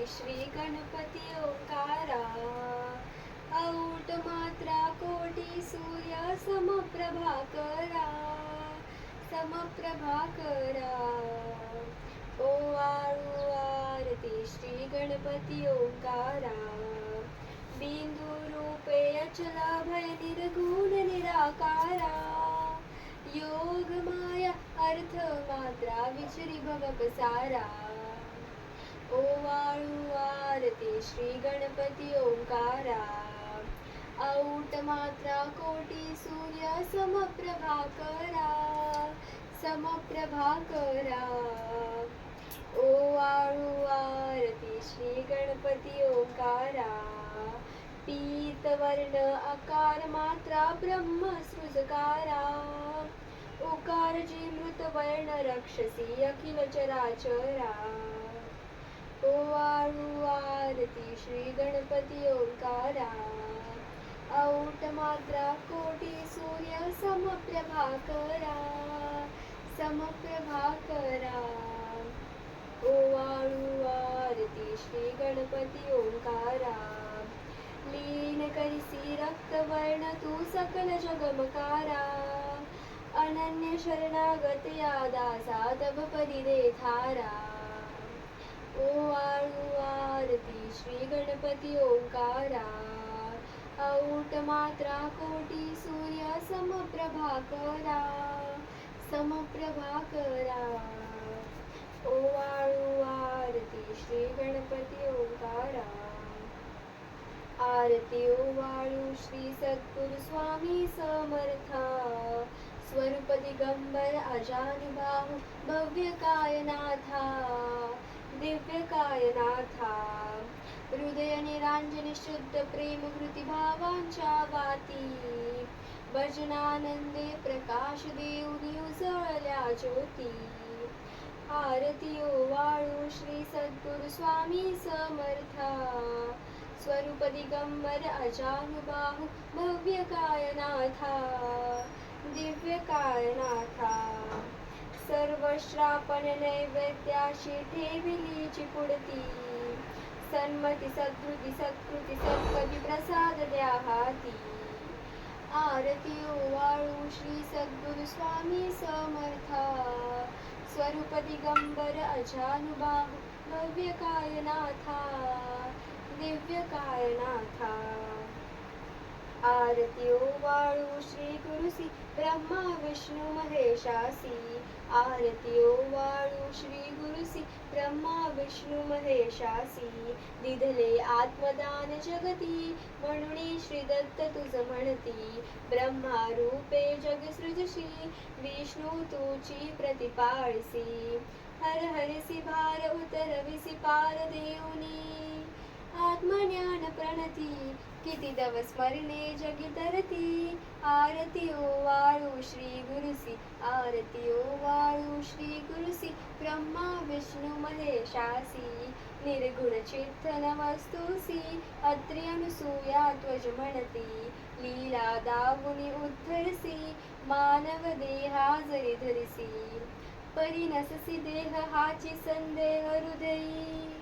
श्री गणपती ओंकारा. औट मात्रा कोटी सूर्य समप्रभाकरा. समप्रभाकरा. ओवाळू आरती श्री गणपती ओंकारा. बिंदू रूपे अचल भय निर्गुण निराकारा. योग माया अर्थ मात्रा विचरी भव पसारा. ओवाळू आरती श्री गणपती ओंकारा. औट मात्रा कोटी सूर्य समप्रभाकरा. समप्रभाकरा. ओवाळू आरती श्री गणपती ओंकारा. पीतवर्ण आकार मात्रा ब्रह्म सृजकारा. ओकार जी मृत वर्ण रक्षसी अखिल चराचरा. ओवाळू आरती श्री गणपती ओंकारा. औट मात्रा कोटी सूर्य समप्रभाकरा. समप्रभाकरा. ओवाळू आरती श्री गणपती ओंकारा. लीन करिसी रक्तवर्ण तू सकल जगमकारा. अनन्य शरणागत या दासा तव पदी दे थारा. ओवाळू आरती श्री गणपती ओंकारा. औट मात्रा कोटी सूर्य समप्रभाकरा. समप्रभाकरा. ओवाळू आरती श्री गणपती ओंकारा. आरती ओवाळू श्री सद्गुरु स्वामी समर्था. स्वरूप दिगंबर अजानुबाहू भव्य कायनाथा. दिव्य कायनाथा. हृदय निरांजन शुद्ध प्रेम कृती भावांच्या वाती. भजनानंदे प्रकाश देऊनी उजळल्या ज्योती. आरती ओवाळू श्री सद्गुरु स्वामी समर्था. स्वरूप दिगंबर अजानुबाहू भव्य कायनाथा. दिव्य कायनाथा. सर्व श्रापण नैवेद्याशी ठेविलीची पुढती. सन्मती सद्वृत्ती सत्कृती सत्पदी प्रसाद द्या हाती. आरती ओवाळू श्री सद्गुरु स्वामी समर्था. स्वरूप दिगंबर अजानुबाहू भव्य कायनाथा. दिव्य कायनाथा. आरती ओवाळू श्री गुरुसी ब्रह्मा विष्णू महेशासी. आरती ओवाळू श्री गुरुसी ब्रह्मा विष्णू महेशासी. दिधले आत्मदान जगती म्हणून श्री दत्त तुझ म्हणती. ब्रह्मा रूपे जग सृजशी विष्णू तुची प्रतिपाळसी. हर हरिसी भार उतरविसी पार देऊनी. आत्मज्ञान प्रणती किती दव स्मरणे जगी तरती. आरती ओवाळू श्री गुरुसी. आरती ओवाळू श्री गुरुसी ब्रह्मा विष्णू महेशासी. निर्गुण चित्तन वस्तुसी अत्रि अनुसूया त्वज म्हणती. लीला दावुनी उद्धरसी मानव देहा जरी धरिसी. परिनससी देह हाची संदेह हृदयी.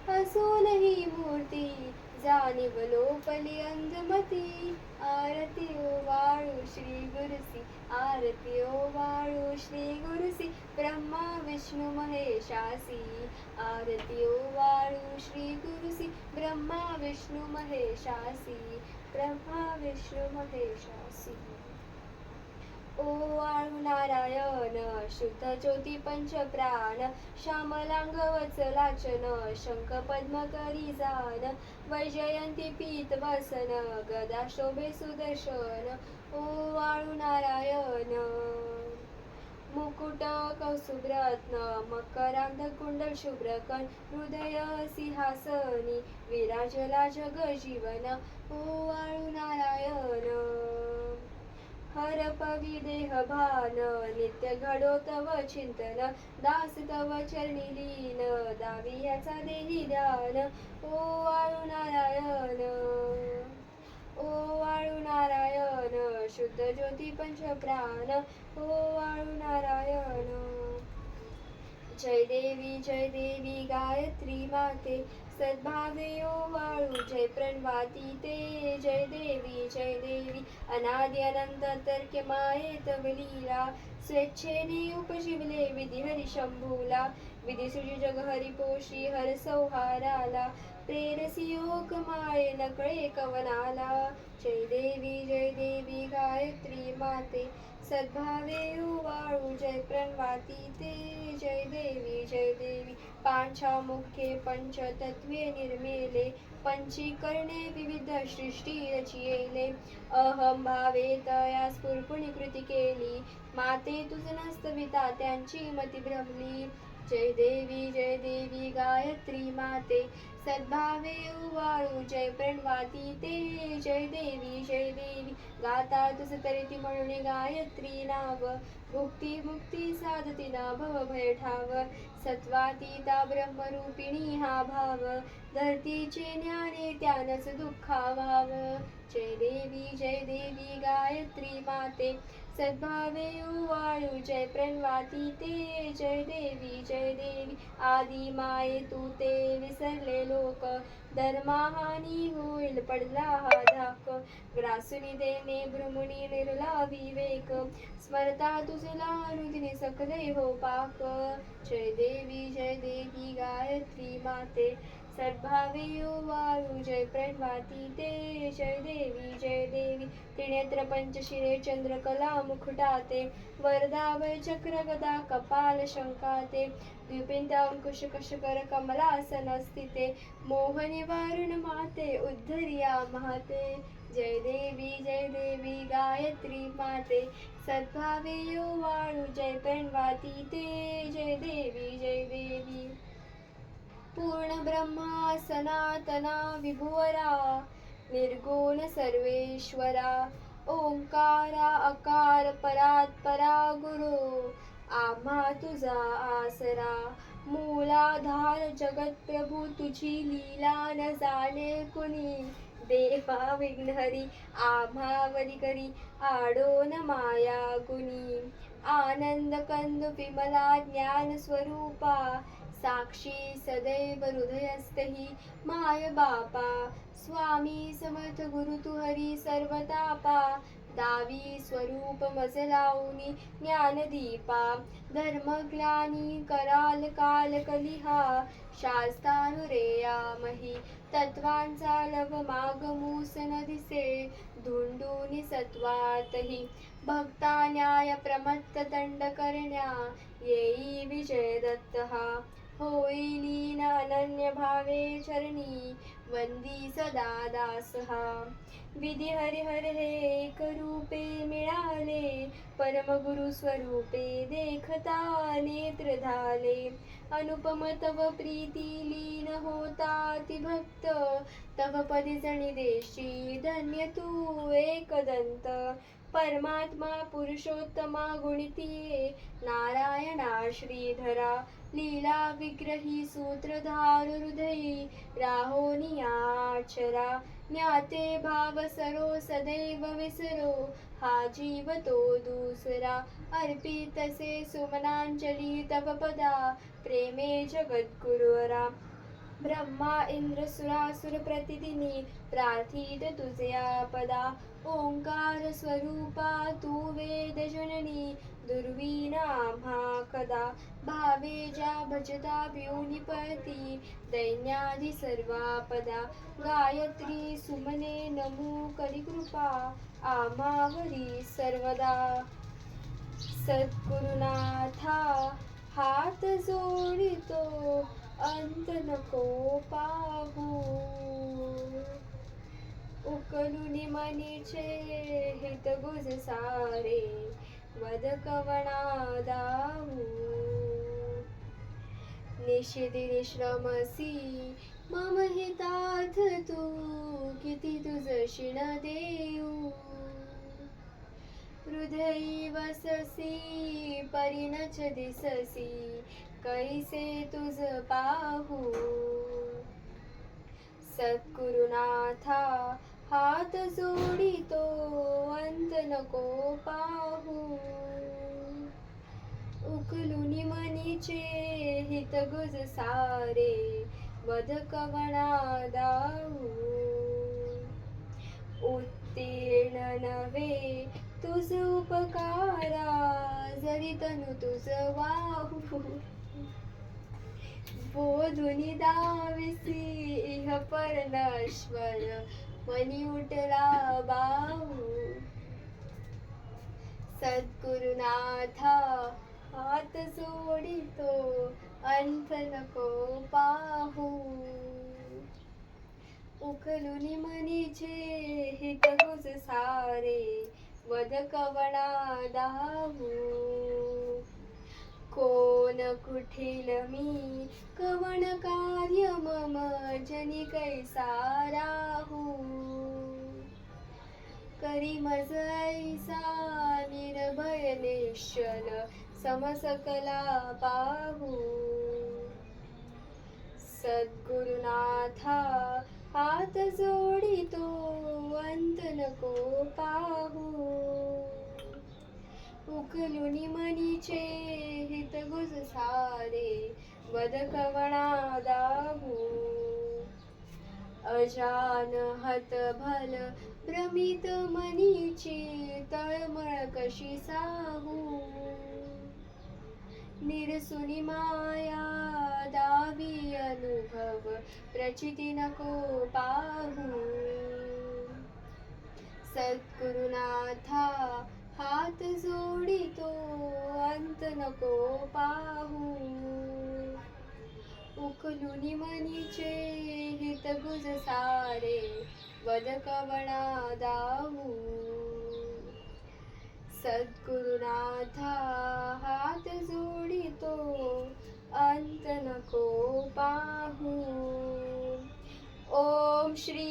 असूनही मूर्ती जाणीव लोपली अंधमती. आरती ओवाळू श्री गुरुसी. आरती ओवाळू श्री गुरुसी ब्रह्मा विष्णू महेशासी. आरती ओवाळू श्री गुरुसी ब्रह्मा विष्णू महेशासी. ब्रह्मा विष्णू महेशासी. ओवाळू नारायण शुद्ध ज्योती पंच प्राण. श्यामलांग वचलाचन शंख पद्म करी जान. वैजयंती पीत वसन गदा शोभे सुदर्शन. ओवाळू नारायण मुकुट कौसुभरत्न मकरांध कुंडल शुभ्रकन. हृदय सिंहासनी विराजला जग जीवन. ओवाळू नारायण हर पवी देह भान नित्य घडो तव चिंतन. दास तव चरणी लीन दावी याचा देही ध्यान. ओवाळू नारायण ओवाळू नारायण शुद्ध ज्योती पंच प्राण. ओवाळू नारायण जय देवी गायत्री माते सद्भावे ओवाळू जय प्रणवाती ते जय देवी अनादि अनंत तर्क्य माये तव लीला स्वेच्छेने उपजीवले विधी हरी शंभूला विधी सुजी जग हरी पोषी हर संहाराला प्रेरसी योग माये नकळे कवनाला जय देवी गायत्री माते सद्भावे ओवाळू जय प्रणवाती ते जय देवी पांचा मुखे पंचतत्वे निर्मेले पंचीकरणे विविध सृष्टी रचियेले अहम भावे तया स्फुरपुणी कृती केली माते तुझ नस्तविता त्यांची मती भ्रमली जय देवी गायत्री माते सद्भावे उवाळू जय प्रणवाती ते जय देवी गाता तुझ तरी म्हणून गायत्री नाव भुक्ती मुक्ती साधती ना भव भय ठाव सत्वातीता ब्रह्मरूपिणी हा भाव धरतीचे ज्ञाने त्यानच दुःखा भाव जय देवी गायत्री माते सद्भावे उवाळू जय प्रणवाती ते जय देवी आदी माये तू ते विसरले लोक धर्माहानी होईल पडला हा धाक ग्रासुनी देणे भ्रमुनी निर्ला विवेक स्मरता तुझला अनुदिने सकले हो पाक जय देवी गायत्री माते सद्भावे ओवाळू जय प्रणवाती ते जय देवी त्रिनेत्र पंचशिरे चंद्रकला मुकुटाते वरदावय चक्र गदा कपाल शंकाते द्विपिंद अंकुश कशकर कमलासन स्थिते मोहनी वारुण माते उद्धरिया महाते जय देवी गायत्री माते सद्भावे ओवाळू जय प्रणवाती ते जय देवी पूर्ण ब्रह्मा सनातना विभुवरा निर्गुण सर्वेश्वरा ओंकारा अकार परात्परा गुरु आम्हा तुझा आसरा मूलाधार जगत प्रभू तुझी लीला न जाणे कुणी देवा विघ्नहरी आम्हावरी करी आडोन माया गुणी आनंद कंद विमला ज्ञान स्वरूपा साक्षी सदैव हृदयस्थहि माय बापा स्वामी समर्थ गुरु तू हरी सर्वतापा दावी स्वरूप मज लावूनी ज्ञानदीपा धर्मग्लानी कराल काल कलिहा शास्तानुरेया मही तत्वांचा लव मागमूस न दिसे धुंडूनी सत्वातही भक्ता न्याय प्रमत्त दंड करण्या येई विजय दत्त हा होईली अनन्य भावे चरणी वंदी सदा दास हा विधी हरिहर हे एक रूपे मिळाले परमगुरु स्वरूपे देखता नेत्र झाले अनुपम तव प्रीती लीन होता ती भक्त तव पदी जणी देशी धन्य तू एकदंत परमात्मा पुरुषोत्तमा गुणितीये नारायणा श्रीधरा लीला विग्रही सूत्रधार हृदयी राहोनियाचरा ज्ञाते भाव सरो सदैव विसरो हा जीव तो दूसरा अर्पितसे सुमनांजली तव पदा प्रेमे जगद्गुरुवरा ब्रह्मा इंद्र सुरासुर प्रतिदिनी प्रार्थित तुझया पदा ओंकार स्वरूपा तू वेद जननी दुर्वीना आम्हा कदा भावे ज्या भजता व्योनिपती दैन्यादि सर्वापदा गायत्री सुमने नमो करी कृपा आम्हावरी सर्वदा सद्गुरुनाथा हात जोडितो अंत नको पाहू उकलुनी मनीचे हित गुज सारे वद कवना दाऊ निशिदिनी श्रमसी मम हितार्थ तू किती तुझ शिण देऊ हृदयी वससी परिणच दिससी कैसे तुझ पाहू सद्गुरुनाथा हात जोडितो अंत नको पाहू उकलुनी मनीचे हितगुज सारे बदकवना दाऊ उत्तीर्ण नव्हे तुझ उपकारा जरी तनु तुझ वाहू बोधुनी दाविसी इह पर नश्वर मनी उठला बाहू सद्गुरुनाथा हात जोडितो अंत नको पाहू उखलुनी मनीचे हितगुज सारे वद कवना दाहू कोण कुठील मी कवण कार्य मम जनी कैसा राहू करी मज ऐसा निर्भय निश्चल समसकला पाहू सद्गुरुनाथा हात जोडितो अंत नको पाहू उकलुनी मनीचे हितगुज सारे वद कवणा दाहू अजान हत भल भ्रमित मनीची तळमळ कशी साहू निरसुनी माया दावी अनुभव प्रचिती नको पाहू सद्गुरुनाथा हात जोडितो अंत नको पाहू उकलुनी मनीचे हितगुज सारे वद कवणा दाहू सद्गुरुनाथा हात जोडितो अंत नको पाहू ओम श्री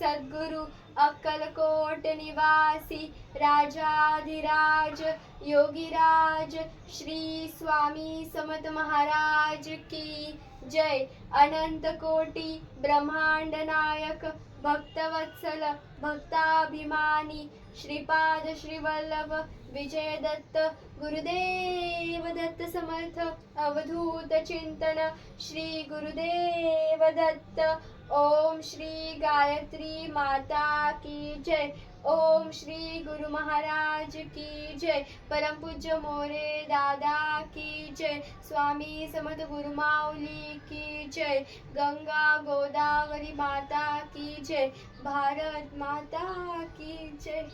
सद्गुरु अक्कलकोट निवासी राजाधिराज योगीराज श्री स्वामी समर्थ महाराज की जय अनंत कोटी ब्रह्मांड नायक भक्तवत्सल भक्ताभिमानी श्रीपाद श्रीवल्लभ विजय दत्त गुरुदेव दत्त समर्थ अवधूत चिंतन श्री गुरुदेव दत्त ओम श्री गायत्री माता की जय ओम श्री गुरु महाराज की जय परम पूज्य मोरे दादा की जय स्वामी समर्थ गुरुमाऊली की जय गंगा गोदावरी माता की जय भारत माता की जय।